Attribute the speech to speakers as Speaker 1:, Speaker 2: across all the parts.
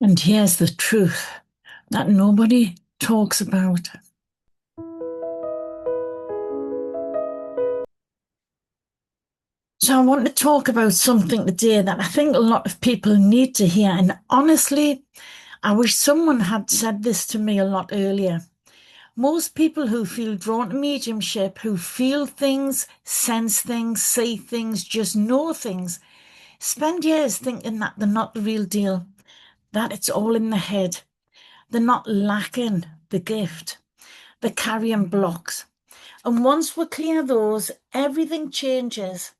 Speaker 1: And here's the truth that nobody talks about. So I want to talk about something today that I think a lot of people need to hear. And honestly, I wish someone had said this to me a lot earlier. Most people who feel drawn to mediumship, who feel things, sense things, see things, just know things, spend years thinking that they're not the real deal, that it's all in the head. They're not lacking the gift. They're carrying blocks. And once we clear those, everything changes.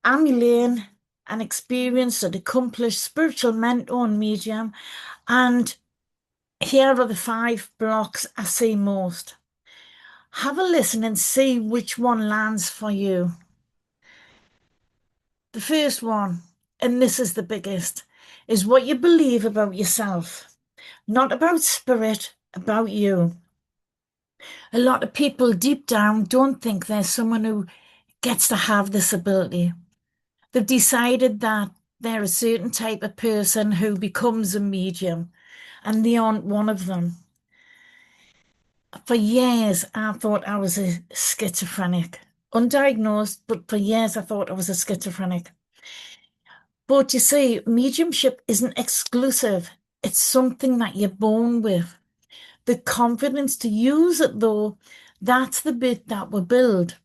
Speaker 1: I'm Elaine, an experienced and accomplished spiritual mentor and medium, and here are the 5 blocks I see most. Have a listen and see which one lands for you. The first one, and this is the biggest, is what you believe about yourself. Not about spirit, about you. A lot of people deep down don't think there's someone who gets to have this ability. They've decided that they're a certain type of person who becomes a medium, and they aren't one of them. For years, I thought I was a schizophrenic. Undiagnosed, but for years I thought I was a schizophrenic. But you see, mediumship isn't exclusive. It's something that you're born with. The confidence to use it, though, that's the bit that we build.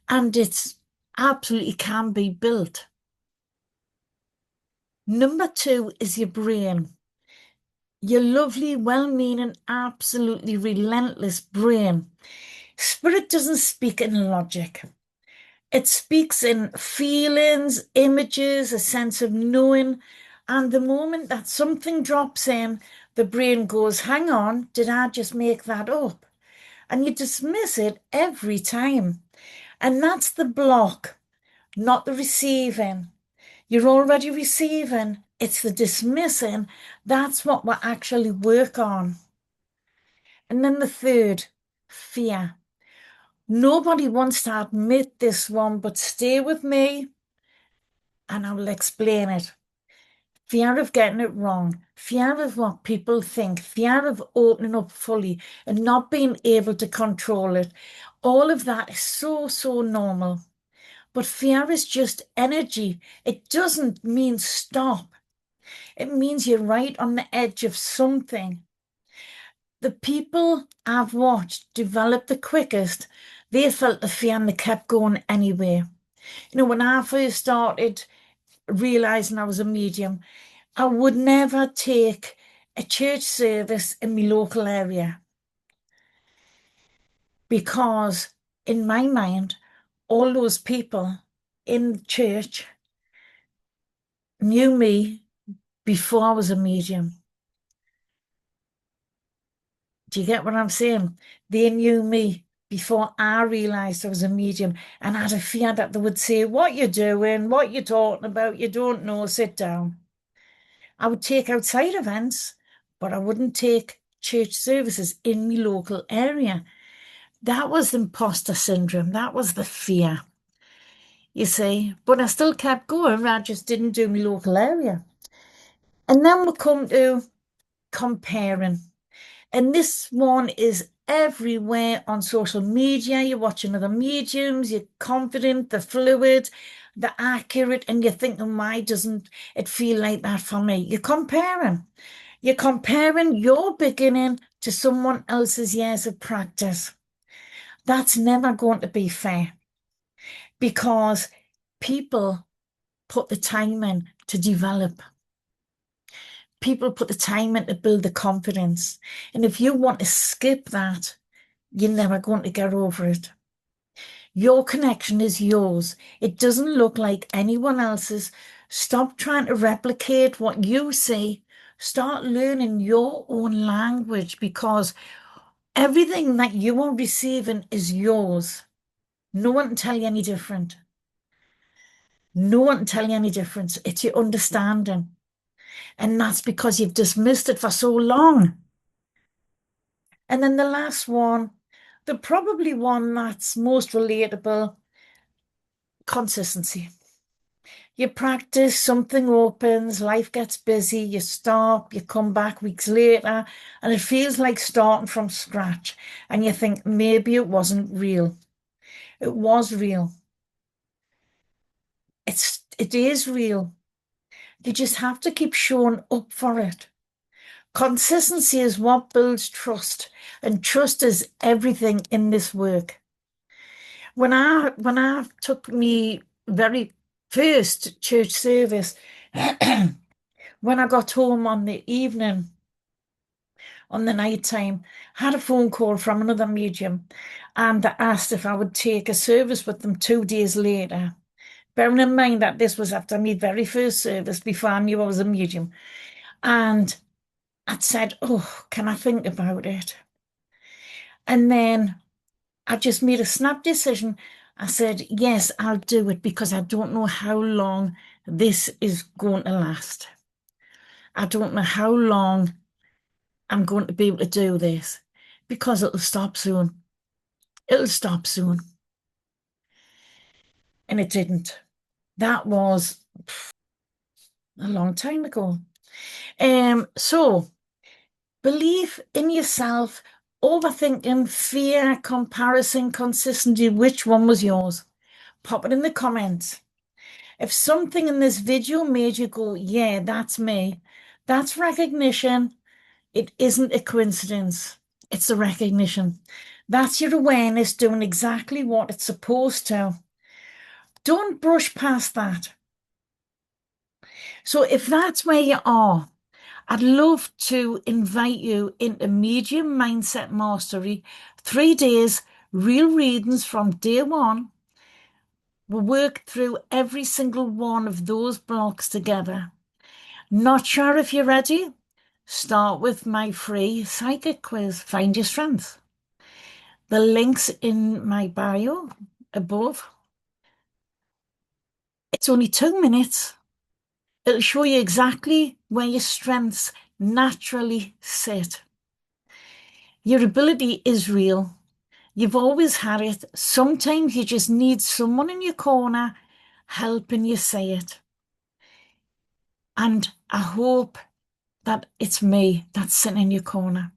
Speaker 1: And it's absolutely can be built. Number 2 is your brain. Your lovely, well-meaning, absolutely relentless brain. Spirit doesn't speak in logic. It speaks in feelings, images, a sense of knowing. And the moment that something drops in, the brain goes, hang on, did I just make that up? And you dismiss it every time. And that's the block, not the receiving. You're already receiving. It's the dismissing. That's what we actually work on. And then the third, fear. Nobody wants to admit this one, but stay with me and I will explain it. Fear of getting it wrong, fear of what people think, fear of opening up fully and not being able to control it. All of that is so, so normal. But fear is just energy. It doesn't mean stop. It means you're right on the edge of something. The people I've watched develop the quickest, they felt the fear and they kept going anyway. You know, when I first started realizing I was a medium, I would never take a church service in my local area because in my mind, all those people in church knew me before I was a medium. Do you get what I'm saying? They knew me before I realised I was a medium, and I had a fear that they would say, what you doing, what you talking about, you don't know, sit down. I would take outside events, but I wouldn't take church services in my local area. That was imposter syndrome. That was the fear, you see. But I still kept going. I just didn't do my local area. And then we come to comparing. And this one is everywhere on social media. You're watching other mediums, you're confident, they're fluid, they're accurate, and you're thinking, why doesn't it feel like that for me? You're comparing. You're comparing your beginning to someone else's years of practice. That's never going to be fair because people put the time in to develop. People put the time in to build the confidence. And if you want to skip that, you're never going to get over it. Your connection is yours. It doesn't look like anyone else's. Stop trying to replicate what you see. Start learning your own language because everything that you are receiving is yours. No one can tell you any different. No one can tell you any difference. It's your understanding. And that's because you've dismissed it for so long. And then the last one, the probably one that's most relatable, consistency. You practice, something opens, life gets busy, you stop, you come back weeks later, and it feels like starting from scratch. And you think maybe it wasn't real. It was real. It is real. You just have to keep showing up for it. Consistency is what builds trust, and trust is everything in this work. When I took me very first church service, when I got home on the evening, on the night time, had a phone call from another medium, and they asked if I would take a service with them 2 days later. Bearing in mind that this was after my very first service before I knew I was a medium. And I'd said, oh, can I think about it? And then I just made a snap decision. I said, yes, I'll do it because I don't know how long this is going to last. I don't know how long I'm going to be able to do this because it'll stop soon. It'll stop soon. And it didn't. That was a long time ago. So belief in yourself, overthinking, fear, comparison, consistency, which one was yours? Pop it in the comments. If something in this video made you go, yeah, that's me, that's recognition. It isn't a coincidence. It's a recognition. That's your awareness doing exactly what it's supposed to. Don't brush past that. So if that's where you are, I'd love to invite you into Medium Mindset Mastery. 3 days, real readings from day one. We'll work through every single one of those blocks together. Not sure if you're ready? Start with my free psychic quiz, Find Your Strength. The link's in my bio above. It's only 2 minutes. It'll show you exactly where your strengths naturally sit. Your ability is real. You've always had it. Sometimes you just need someone in your corner helping you say it. And I hope that it's me that's sitting in your corner.